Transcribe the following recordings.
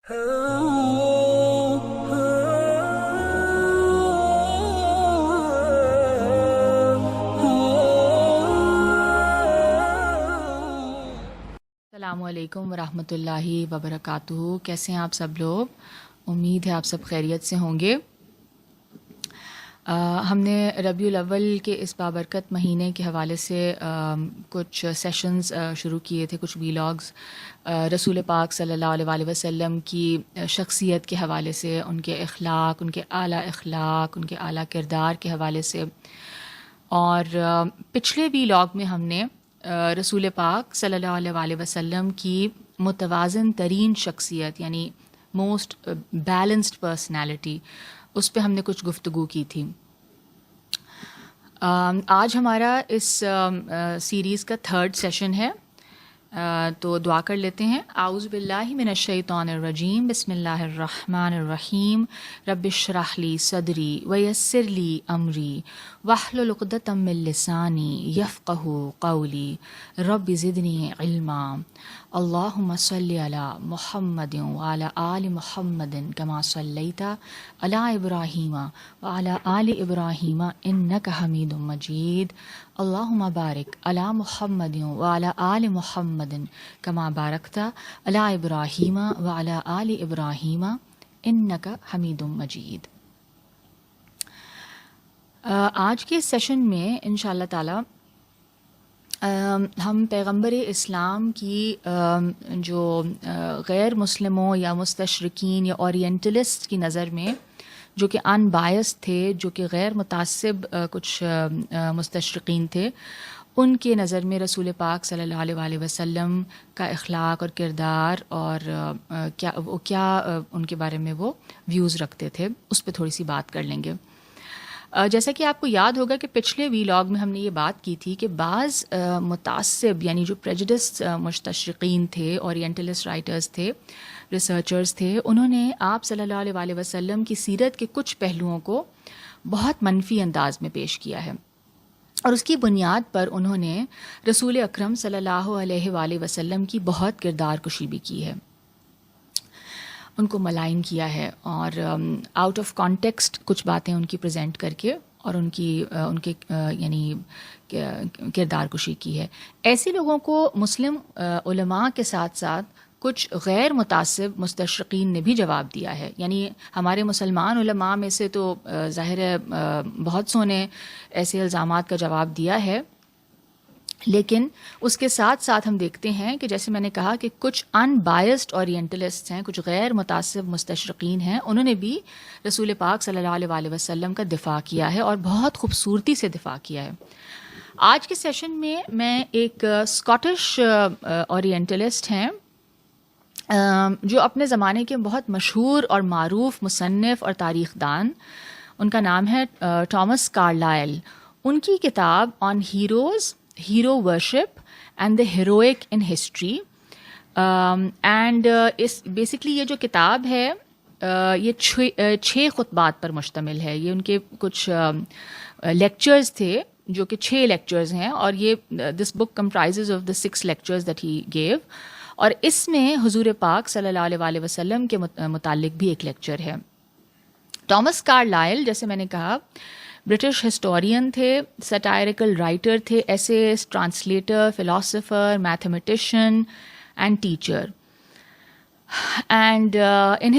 السلام علیکم ورحمۃ اللہ وبرکاتہ. کیسے ہیں آپ سب لوگ؟ امید ہے آپ سب خیریت سے ہوں گے. ہم نے ربیع الاول کے اس بابرکت مہینے کے حوالے سے کچھ سیشنز شروع کیے تھے، کچھ ویلاگز رسول پاک صلی اللہ علیہ وسلم کی شخصیت کے حوالے سے، ان کے اخلاق، ان کے اعلیٰ اخلاق، ان کے اعلیٰ کردار کے حوالے سے. اور پچھلے ویلاگ میں ہم نے رسول پاک صلی اللہ علیہ وسلم کی متوازن ترین شخصیت یعنی موسٹ بیلنسڈ پرسنالٹی، اس پہ ہم نے کچھ گفتگو کی تھی. آج ہمارا اس سیریز کا 3rd سیشن ہے، تو دعا کر لیتے ہیں. اعوذ باللہ من الشیطان الرجیم، بسم اللہ الرحمن الرحیم. رب اشرح لی صدری ویسر لی امری واحلل عقدۃ من لسانی یفقہوا قولی رب زدنی علما. اللہم صلی علی محمد وعلی آل محمد کما صلیت علی ابراہیم وعلی آل ابراہیم انک حمید مجید. اللہم بارک علی محمد وعلی آل محمد کما بارکت علی ابراہیم وعلی آل ابراہیم انک حمید مجید. آج کے سیشن میں انشاءاللہ تعالی ہم پیغمبر اسلام کی جو غیر مسلموں یا مستشرقین یا اورینٹلسٹ کی نظر میں جو کہ ان بائس تھے، جو کہ غیر متعصب کچھ مستشرقین تھے، ان کے نظر میں رسول پاک صلی اللہ علیہ وسلم کا اخلاق اور کردار اور کیا ان کے بارے میں وہ ویوز رکھتے تھے، اس پہ تھوڑی سی بات کر لیں گے. جیسا کہ آپ کو یاد ہوگا کہ پچھلے ویلاگ میں ہم نے یہ بات کی تھی کہ بعض متعصب یعنی جو پریجڈس مستشرقین تھے، اورینٹلسٹ رائٹرز تھے، ریسرچرز تھے، انہوں نے آپ صلی اللہ علیہ وسلم کی سیرت کے کچھ پہلوؤں کو بہت منفی انداز میں پیش کیا ہے، اور اس کی بنیاد پر انہوں نے رسول اکرم صلی اللہ علیہ وسلم کی بہت کردار کشی بھی کی ہے، ان کو ملائن کیا ہے، اور آؤٹ آف کانٹیکسٹ کچھ باتیں ان کی پریزنٹ کر کے اور ان کے یعنی کردار کشی کی ہے. ایسے لوگوں کو مسلم علماء کے ساتھ ساتھ کچھ غیر متعصب مستشرقین نے بھی جواب دیا ہے. یعنی ہمارے مسلمان علماء میں سے تو ظاہر ہے بہت سو نے ایسے الزامات کا جواب دیا ہے، لیکن اس کے ساتھ ساتھ ہم دیکھتے ہیں کہ جیسے میں نے کہا کہ کچھ ان بائسڈ اورینٹلسٹ ہیں، کچھ غیر متعصب مستشرقین ہیں، انہوں نے بھی رسول پاک صلی اللہ علیہ وسلم کا دفاع کیا ہے اور بہت خوبصورتی سے دفاع کیا ہے. آج کے سیشن میں ایک اسکاٹش اورینٹلسٹ ہیں جو اپنے زمانے کے بہت مشہور اور معروف مصنف اور تاریخ دان، ان کا نام ہے ٹامس کارلائل. ان کی کتاب On Heroes, Hero Worship and the Heroic in History, and اس بیسکلی یہ جو کتاب ہے یہ 6 خطبات پر مشتمل ہے. یہ ان کے کچھ لیکچرز تھے جو کہ 6 لیکچرز ہیں، اور یہ this book comprises of the 6 lectures that he gave, اور اس میں حضور پاک صلی اللہ علیہ وسلم کے متعلق بھی ایک لیکچر ہے. ٹامس کارلائل جیسے میں نے کہا برٹش ہسٹورین تھے، سیٹائریکل رائٹر تھے، essays, translator, philosopher, mathematician and teacher. And in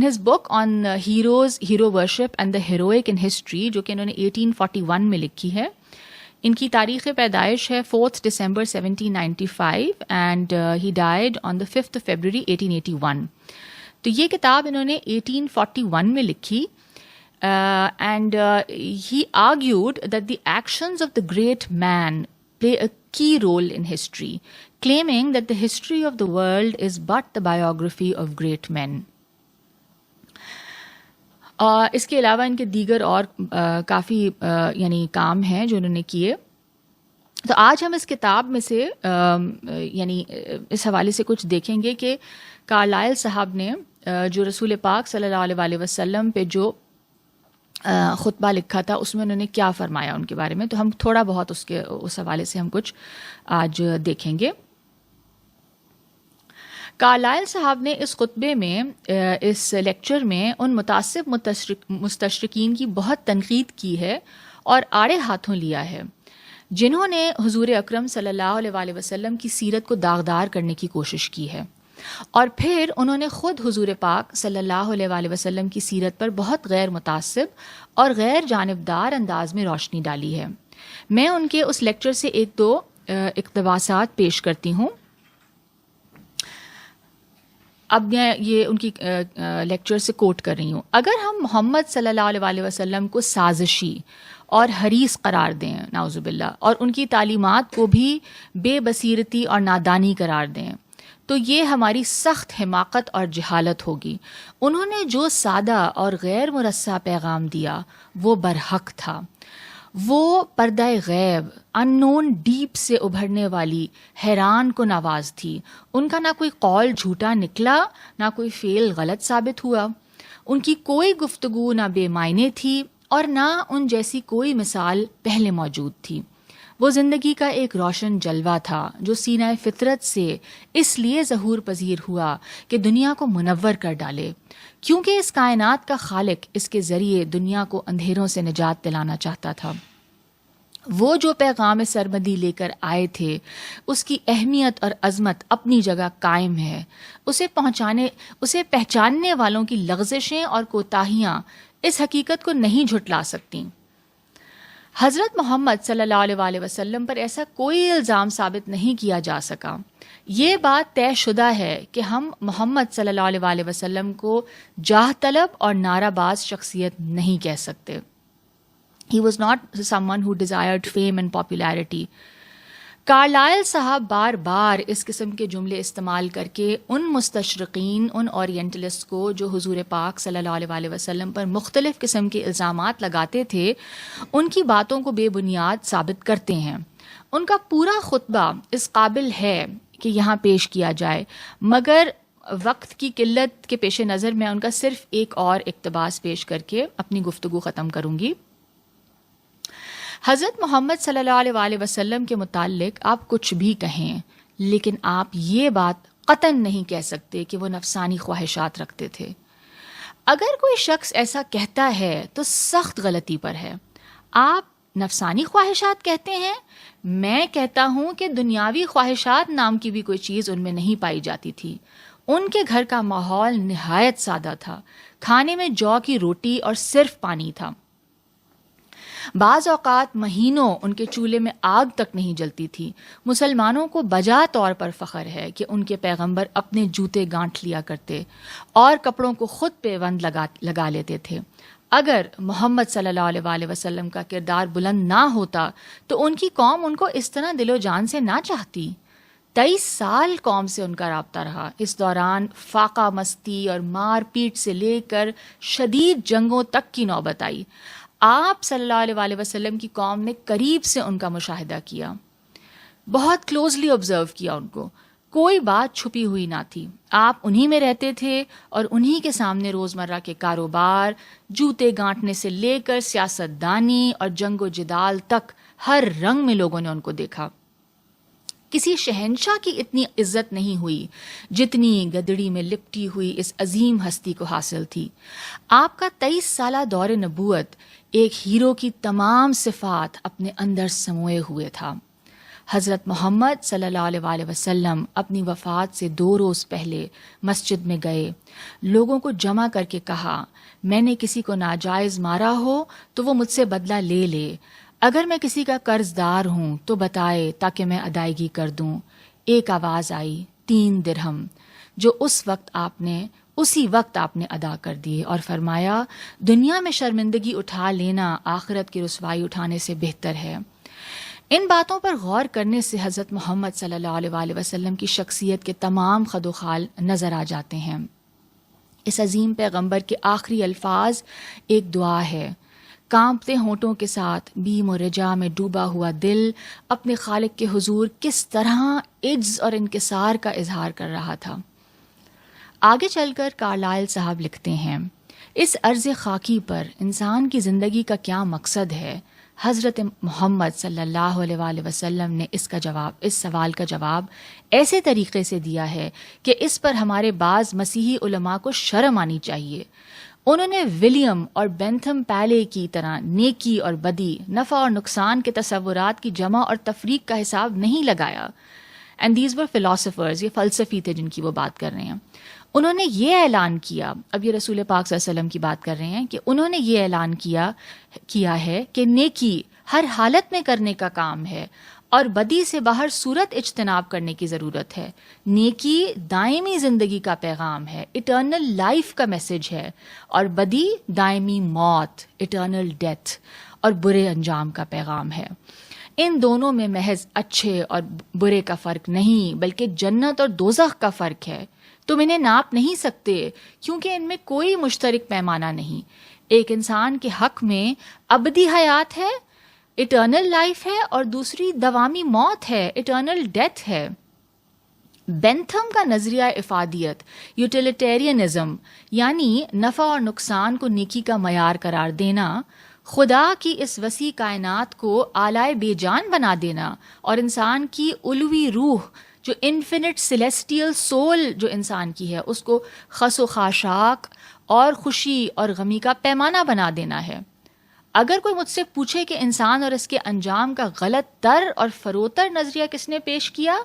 his book on heroes, hero worship and the heroic in history، جو کہ انہوں نے 1841 میں لکھی ہے، ان کی تاریخ پیدائش ہے 4 December 1795 and he died on the 5th of February 1881. تو یہ کتاب انہوں نے 1841 میں لکھی. And he argued that the actions of the great man play a key role in history, claiming that the history of the world is but the biography of great men. اس کے علاوہ ان کے دیگر اور کافی یعنی کام ہیں جو انہوں نے کیے. تو آج ہم اس کتاب میں سے یعنی اس حوالے سے کچھ دیکھیں گے کہ کارلائل صاحب نے جو رسول پاک صلی اللہ علیہ وسلم پہ جو خطبہ لکھا تھا اس میں انہوں نے کیا فرمایا ان کے بارے میں. تو ہم تھوڑا بہت اس حوالے سے ہم کچھ آج دیکھیں گے. کارلائل صاحب نے اس خطبے میں اس لیکچر میں ان متعصب مستشرقین کی بہت تنقید کی ہے اور آڑے ہاتھوں لیا ہے جنہوں نے حضور اکرم صلی اللہ علیہ وآلہ وسلم کی سیرت کو داغدار کرنے کی کوشش کی ہے، اور پھر انہوں نے خود حضور پاک صلی اللہ علیہ وآلہ وسلم کی سیرت پر بہت غیر متعصب اور غیر جانبدار انداز میں روشنی ڈالی ہے۔ میں ان کے اس لیکچر سے ایک دو اقتباسات پیش کرتی ہوں۔ اب میں یہ ان کی لیکچر سے کوٹ کر رہی ہوں۔ اگر ہم محمد صلی اللہ علیہ وآلہ وسلم کو سازشی اور حریص قرار دیں، نعوذ باللہ، اور ان کی تعلیمات کو بھی بے بصیرتی اور نادانی قرار دیں، تو یہ ہماری سخت حماقت اور جہالت ہوگی۔ انہوں نے جو سادہ اور غیر مرصع پیغام دیا وہ برحق تھا۔ وہ پردہ غیب، ان نون ڈیپ سے ابھرنے والی حیران کن آواز تھی۔ ان کا نہ کوئی قول جھوٹا نکلا، نہ کوئی فعل غلط ثابت ہوا۔ ان کی کوئی گفتگو نہ بے معنی تھی اور نہ ان جیسی کوئی مثال پہلے موجود تھی۔ وہ زندگی کا ایک روشن جلوہ تھا جو سینہ فطرت سے اس لیے ظہور پذیر ہوا کہ دنیا کو منور کر ڈالے، کیونکہ اس کائنات کا خالق اس کے ذریعے دنیا کو اندھیروں سے نجات دلانا چاہتا تھا۔ وہ جو پیغام سرمدی لے کر آئے تھے اس کی اہمیت اور عظمت اپنی جگہ قائم ہے۔ اسے پہچاننے والوں کی لغزشیں اور کوتاہیاں اس حقیقت کو نہیں جھٹلا سکتیں۔ حضرت محمد صلی اللہ علیہ وآلہ وسلم پر ایسا کوئی الزام ثابت نہیں کیا جا سکا۔ یہ بات طے شدہ ہے کہ ہم محمد صلی اللہ علیہ وآلہ وسلم کو جاہ طلب اور نعرہ باز شخصیت نہیں کہہ سکتے۔ He was not someone who desired fame and popularity. Carlyle صاحب بار بار اس قسم کے جملے استعمال کر کے ان مستشرقین، ان اورینٹلسٹ کو جو حضور پاک صلی اللہ علیہ وآلہ وسلم پر مختلف قسم کے الزامات لگاتے تھے، ان کی باتوں کو بے بنیاد ثابت کرتے ہیں۔ ان کا پورا خطبہ اس قابل ہے کہ یہاں پیش کیا جائے، مگر وقت کی قلت کے پیش نظر میں ان کا صرف ایک اور اقتباس پیش کر کے اپنی گفتگو ختم کروں گی۔ حضرت محمد صلی اللہ علیہ وآلہ وسلم کے متعلق آپ کچھ بھی کہیں، لیکن آپ یہ بات قطعاً نہیں کہہ سکتے کہ وہ نفسانی خواہشات رکھتے تھے۔ اگر کوئی شخص ایسا کہتا ہے تو سخت غلطی پر ہے۔ آپ نفسانی خواہشات کہتے ہیں، میں کہتا ہوں کہ دنیاوی خواہشات نام کی بھی کوئی چیز ان میں نہیں پائی جاتی تھی۔ ان کے گھر کا ماحول نہایت سادہ تھا۔ کھانے میں جو کی روٹی اور صرف پانی تھا۔ بعض اوقات مہینوں ان کے چولہے میں آگ تک نہیں جلتی تھی۔ مسلمانوں کو بجا طور پر فخر ہے کہ ان کے پیغمبر اپنے جوتے گانٹھ لیا کرتے اور کپڑوں کو خود پیوند لگا لیتے تھے۔ اگر محمد صلی اللہ علیہ وآلہ وسلم کا کردار بلند نہ ہوتا تو ان کی قوم ان کو اس طرح دل و جان سے نہ چاہتی۔ 23 سال قوم سے ان کا رابطہ رہا۔ اس دوران فاقہ مستی اور مار پیٹ سے لے کر شدید جنگوں تک کی نوبت آئی۔ آپ صلی اللہ علیہ وآلہ وسلم کی قوم نے قریب سے ان کا مشاہدہ کیا، بہت کلوزلی آبزرو کیا ان کو۔ کوئی بات چھپی ہوئی نہ تھی۔ آپ انہی میں رہتے تھے اور انہی کے سامنے روزمرہ کے کاروبار، جوتے گانٹنے سے لے کر سیاست دانی اور جنگ و جدال تک ہر رنگ میں لوگوں نے ان کو دیکھا۔ کسی شہنشاہ کی اتنی عزت نہیں ہوئی جتنی گدڑی میں لپٹی ہوئی اس عظیم ہستی کو حاصل تھی۔ آپ کا 23 سالہ دور نبوت ایک ہیرو کی تمام صفات اپنے اندر سموئے ہوئے تھا۔ حضرت محمد صلی اللہ علیہ وآلہ وسلم اپنی وفات سے 2 روز پہلے مسجد میں گئے، لوگوں کو جمع کر کے کہا، میں نے کسی کو ناجائز مارا ہو تو وہ مجھ سے بدلہ لے لے، اگر میں کسی کا قرض دار ہوں تو بتائے تاکہ میں ادائیگی کر دوں۔ ایک آواز آئی، 3 درہم، جو اسی وقت آپ نے ادا کر دیے اور فرمایا، دنیا میں شرمندگی اٹھا لینا آخرت کی رسوائی اٹھانے سے بہتر ہے۔ ان باتوں پر غور کرنے سے حضرت محمد صلی اللہ علیہ وآلہ وسلم کی شخصیت کے تمام خد و خال نظر آ جاتے ہیں۔ اس عظیم پیغمبر کے آخری الفاظ ایک دعا ہے۔ کانپتے ہونٹوں کے ساتھ بیم و رجا میں ڈوبا ہوا دل اپنے خالق کے حضور کس طرح عجز اور انکسار کا اظہار کر رہا تھا۔ آگے چل کر کارلائل صاحب لکھتے ہیں، اس عرض خاکی پر انسان کی زندگی کا کیا مقصد ہے؟ حضرت محمد صلی اللہ علیہ وآلہ وسلم نے اس سوال کا جواب ایسے طریقے سے دیا ہے کہ اس پر ہمارے بعض مسیحی علماء کو شرم آنی چاہیے. انہوں نے ولیم اور بینتھم پیلے کی طرح نیکی اور بدی، نفع اور نقصان کے تصورات کی جمع اور تفریق کا حساب نہیں لگایا. اینڈ دیز ور فلاسفرز، یہ فلسفی تھے جن کی وہ بات کر رہے ہیں. انہوں نے یہ اعلان کیا، اب یہ رسول پاک صلی اللہ علیہ وسلم کی بات کر رہے ہیں، کہ انہوں نے یہ اعلان کیا ہے کہ نیکی ہر حالت میں کرنے کا کام ہے اور بدی سے باہر صورت اجتناب کرنے کی ضرورت ہے. نیکی دائمی زندگی کا پیغام ہے، اٹرنل لائف کا میسج ہے، اور بدی دائمی موت، اٹرنل ڈیتھ اور برے انجام کا پیغام ہے. ان دونوں میں محض اچھے اور برے کا فرق نہیں، بلکہ جنت اور دوزخ کا فرق ہے. تم انہیں ناپ نہیں سکتے کیونکہ ان میں کوئی مشترک پیمانہ نہیں. ایک انسان کے حق میں ابدی حیات ہے، اٹرنل لائف ہے، اور دوسری دوامی موت ہے، اٹرنل ڈیتھ ہے. بینتھم کا نظریہ افادیت، یوٹیلیٹیرینزم، یعنی نفع اور نقصان کو نیکی کا معیار قرار دینا، خدا کی اس وسیع کائنات کو آلائے بے جان بنا دینا، اور انسان کی الوی روح جو انفینٹ سیلیسٹیل سول جو انسان کی ہے اس کو خس و خاشاک اور خوشی اور غمی کا پیمانہ بنا دینا ہے. اگر کوئی مجھ سے پوچھے کہ انسان اور اس کے انجام کا غلط تر اور فروتر نظریہ کس نے پیش کیا،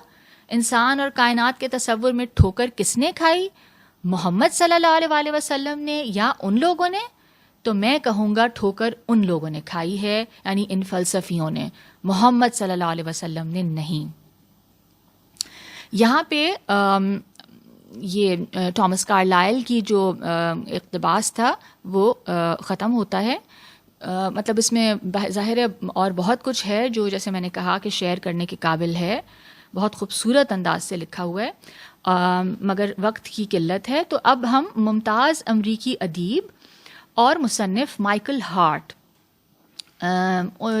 انسان اور کائنات کے تصور میں ٹھوکر کس نے کھائی، محمد صلی اللہ علیہ وآلہ وسلم نے یا ان لوگوں نے، تو میں کہوں گا ٹھوکر ان لوگوں نے کھائی ہے، یعنی ان فلسفیوں نے، محمد صلی اللہ علیہ وسلم نے نہیں. یہاں پہ یہ ٹامس کارلائل کی جو اقتباس تھا وہ ختم ہوتا ہے. مطلب اس میں ظاہر ہے اور بہت کچھ ہے جو جیسے میں نے کہا کہ شیئر کرنے کے قابل ہے، بہت خوبصورت انداز سے لکھا ہوا ہے، مگر وقت کی قلت ہے. تو اب ہم ممتاز امریکی ادیب اور مصنف مائیکل ہارٹ،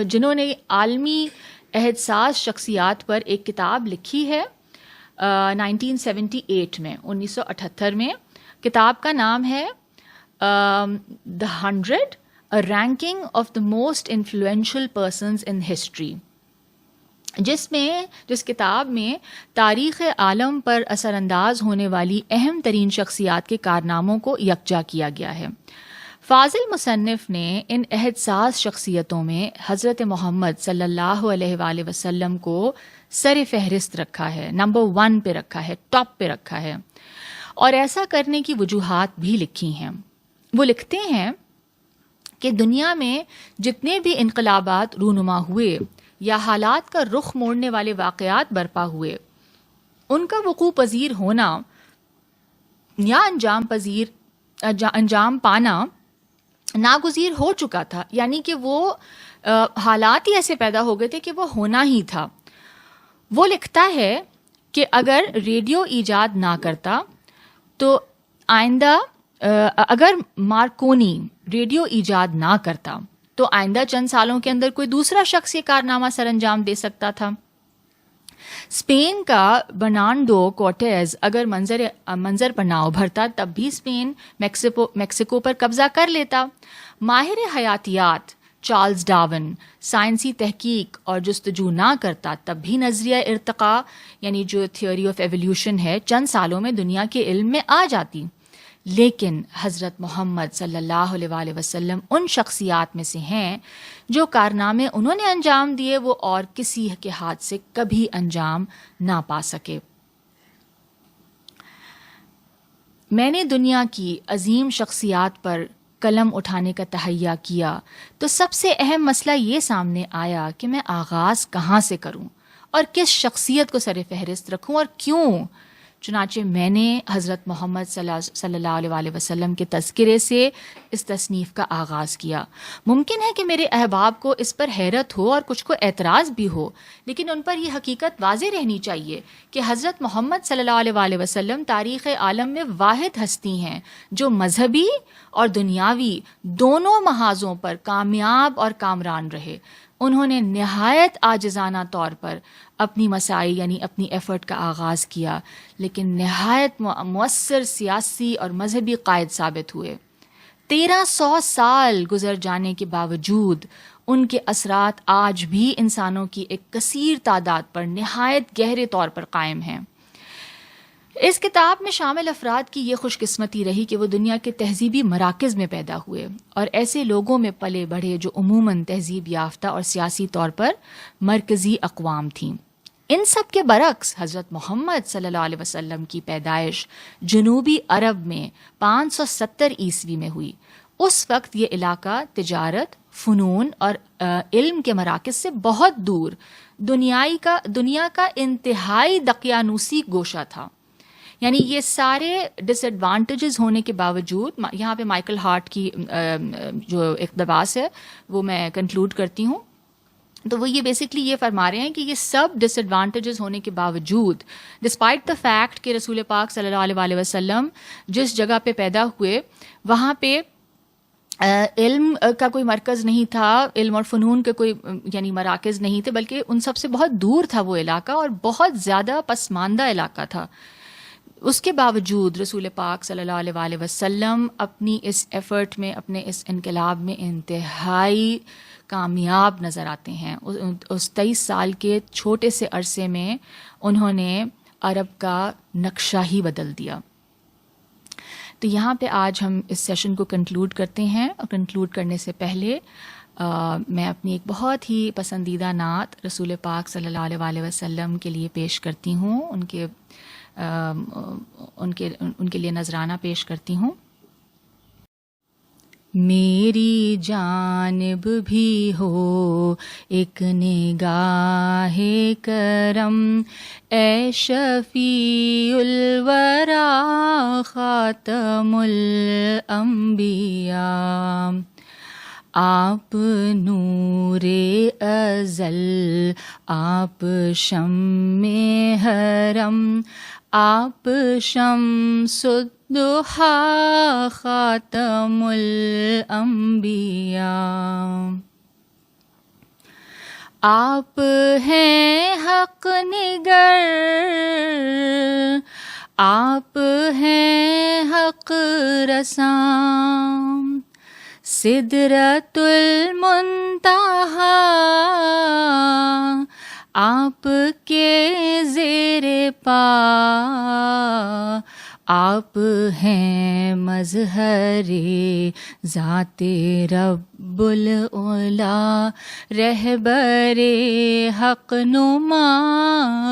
جنہوں نے عالمی عہد ساز شخصیات پر ایک کتاب لکھی ہے 1978 میں، 1978 میں. کتاب کا نام ہے The 100 A Ranking of the Most Influential Persons in History، جس کتاب میں تاریخ عالم پر اثر انداز ہونے والی اہم ترین شخصیات کے کارناموں کو یکجا کیا گیا ہے. فاضل مصنف نے ان عہد ساز شخصیتوں میں حضرت محمد صلی اللہ علیہ وآلہ وسلم کو سر فہرست رکھا ہے، نمبر 1 پہ رکھا ہے، ٹاپ پہ رکھا ہے، اور ایسا کرنے کی وجوہات بھی لکھی ہیں. وہ لکھتے ہیں کہ دنیا میں جتنے بھی انقلابات رونما ہوئے یا حالات کا رخ موڑنے والے واقعات برپا ہوئے، ان کا وقوع پذیر ہونا یا انجام پانا ناگزیر ہو چکا تھا. یعنی کہ وہ حالات ہی ایسے پیدا ہو گئے تھے کہ وہ ہونا ہی تھا. وہ لکھتا ہے کہ اگر ریڈیو ایجاد نہ کرتا تو اگر مارکونی ریڈیو ایجاد نہ کرتا تو آئندہ چند سالوں کے اندر کوئی دوسرا شخص یہ کارنامہ سر انجام دے سکتا تھا. اسپین کا برنارڈو کورٹیز اگر منظر پر نہ ابھرتا تب بھی اسپین میکسیکو پر قبضہ کر لیتا. ماہر حیاتیات چارلز ڈارون سائنسی تحقیق اور جستجو نہ کرتا تب بھی نظریہ ارتقاء یعنی جو تھیوری آف ایولیوشن ہے چند سالوں میں دنیا کے علم میں آ جاتی. لیکن حضرت محمد صلی اللہ علیہ وآلہ وسلم ان شخصیات میں سے ہیں جو کارنامے انہوں نے انجام دیے وہ اور کسی کے ہاتھ سے کبھی انجام نہ پا سکے. میں نے دنیا کی عظیم شخصیات پر قلم اٹھانے کا تہیہ کیا تو سب سے اہم مسئلہ یہ سامنے آیا کہ میں آغاز کہاں سے کروں اور کس شخصیت کو سر فہرست رکھوں اور کیوں. چنانچہ میں نے حضرت محمد صلی اللہ علیہ وآلہ وسلم کے تذکرے سے اس تصنیف کا آغاز کیا. ممکن ہے کہ میرے احباب کو اس پر حیرت ہو اور کچھ کو اعتراض بھی ہو، لیکن ان پر یہ حقیقت واضح رہنی چاہیے کہ حضرت محمد صلی اللہ علیہ وآلہ وسلم تاریخ عالم میں واحد ہستی ہیں جو مذہبی اور دنیاوی دونوں محاذوں پر کامیاب اور کامران رہے. انہوں نے نہایت عاجزانہ طور پر اپنی مساعی یعنی اپنی ایفرٹ کا آغاز کیا، لیکن نہایت مؤثر سیاسی اور مذہبی قائد ثابت ہوئے. 1300 سال گزر جانے کے باوجود ان کے اثرات آج بھی انسانوں کی ایک کثیر تعداد پر نہایت گہرے طور پر قائم ہیں۔ اس کتاب میں شامل افراد کی یہ خوش قسمتی رہی کہ وہ دنیا کے تہذیبی مراکز میں پیدا ہوئے اور ایسے لوگوں میں پلے بڑھے جو عموماً تہذیب یافتہ اور سیاسی طور پر مرکزی اقوام تھیں۔ ان سب کے برعکس حضرت محمد صلی اللہ علیہ وسلم کی پیدائش جنوبی عرب میں 570 عیسوی میں ہوئی۔ اس وقت یہ علاقہ تجارت، فنون اور علم کے مراکز سے بہت دور دنیا کا انتہائی دقیانوسی گوشہ تھا۔ یعنی یہ سارے ڈس ایڈوانٹیجز ہونے کے باوجود، یہاں پہ مائیکل ہارٹ کی جو اقتباس ہے وہ میں کنکلوڈ کرتی ہوں، تو وہ یہ بیسکلی یہ فرما رہے ہیں کہ یہ سب ڈس ایڈوانٹیجز ہونے کے باوجود، ڈسپائٹ دا فیکٹ کہ رسول پاک صلی اللہ علیہ وسلم جس جگہ پہ پیدا ہوئے وہاں پہ علم کا کوئی مرکز نہیں تھا، علم اور فنون کے کوئی یعنی مراکز نہیں تھے، بلکہ ان سب سے بہت دور تھا وہ علاقہ اور بہت زیادہ پسماندہ علاقہ تھا۔ اس کے باوجود رسول پاک صلی اللہ علیہ وسلم اپنی اس ایفرٹ میں، اپنے اس انقلاب میں انتہائی کامیاب نظر آتے ہیں۔ اس 23 سال کے چھوٹے سے عرصے میں انہوں نے عرب کا نقشہ ہی بدل دیا۔ تو یہاں پہ آج ہم اس سیشن کو کنکلوڈ کرتے ہیں، اور کنکلوڈ کرنے سے پہلے میں اپنی ایک بہت ہی پسندیدہ نعت رسول پاک صلی اللہ علیہ وسلم کے لیے پیش کرتی ہوں، ان کے لیے نذرانہ پیش کرتی ہوں۔ میری جانب بھی ہو ایک نگاہ کرم، اے شفیع الورا خاتم الانبیاء، آپ نور ازل، آپ شمع حرم، آپ شمس الضحیٰ خاتم الانبیاء، آپ ہیں حق نگر، آپ ہیں حق رساں، سدرۃ المنتہا آپ کے زیر پا، آپ ہیں مظہر ذات رب العلا، رہبر حق نما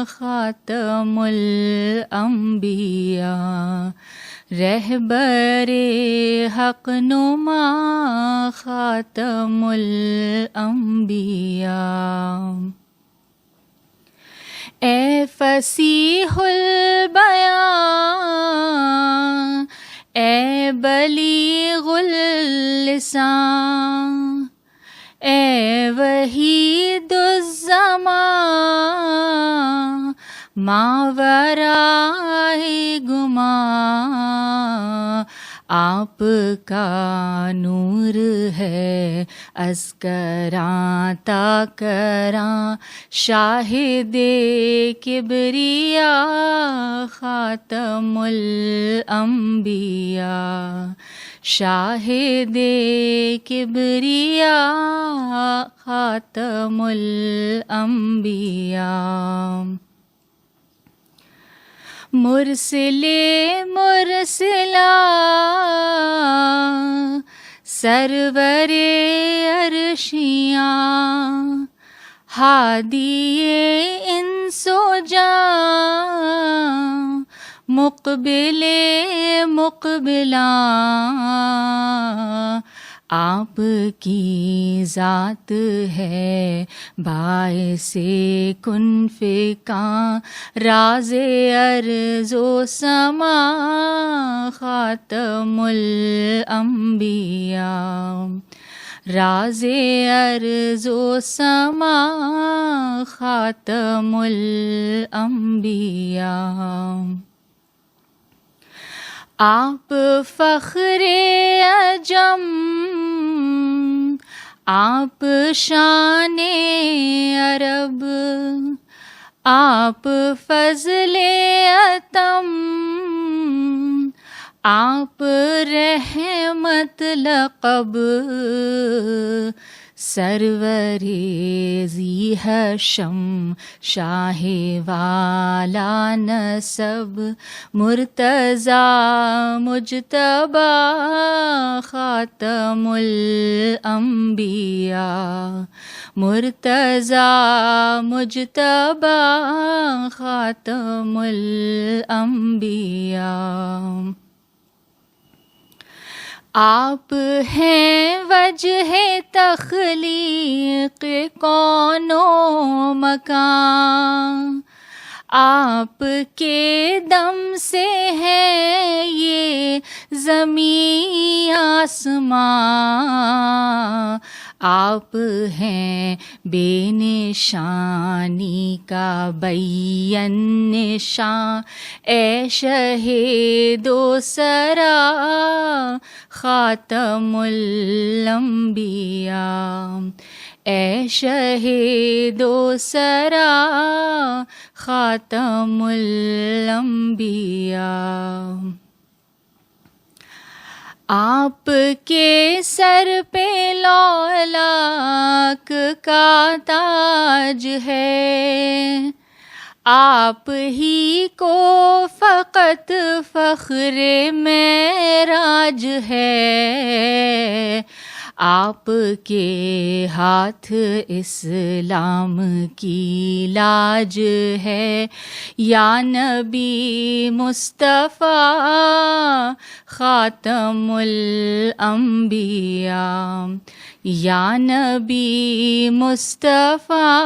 خاتم الانبیاء، رہبر حق نما خاتم الانبیاء، اے فصیح البیان، اے بلیغ اللسان، اے وحید الزمان، ماورائے گمان، آپ کا نور ہے از کراں تا کراں، شاہد کبریا خاتم الانبیاء، شاہد کبریا خاتم الانبیاء، مرسل مرسلا سرور عرشیاں، ہادی انس و جاں، مقبل مقبلاں، آپ کی ذات ہے باعث کن فکاں، راز ارض و سما خاتم الانبیاء، راز ارض و سما خاتم الانبیاء، آپ فخر عجم، آپ شان عرب، آپ فضل اتم، آپ رحمت لقب، سرور ذی ہشم شاہ والا نسب مرتضی مجتبی خاتم الانبیاء مرتضی مجتبی خاتم الانبیاء. آپ ہیں وجہ تخلیق کون و مکان، آپ کے دم سے ہے یہ زمین آسمان. آپ ہیں بے نشانی کا بین نشان، اے شہید و سرا خاتم الانبیاء، اے شہید و سرا خاتم الانبیاء. آپ کے سر پہ لولاک کا تاج ہے، آپ ہی کو فقط فخر معراج ہے. آپ کے ہاتھ اسلام کی لاج ہے، یا نبی مصطفیٰ خاتم الانبیاء، یا نبی مصطفیٰ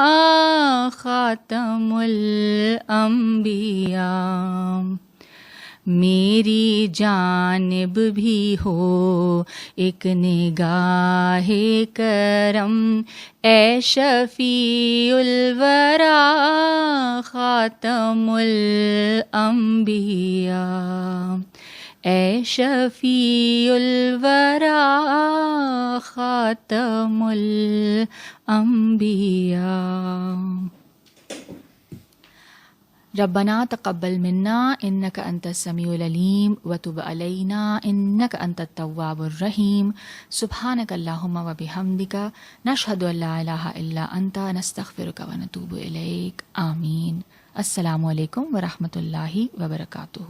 خاتم الانبیاء. میری جانب بھی ہو ایک نگاہ کرم، اے شفیع الورا خاتم الانبیاء، اے شفیع الورا خاتم الانبیاء. ربنا تقبل منا انك انت السميع العليم وتب علينا انك انت التواب الرحيم. سبحانك اللهم وبحمدك نشهد ان لا اله الا انت نستغفرك ونتوب اليك. آمین. السلام علیکم ورحمۃ اللہ وبرکاتہ.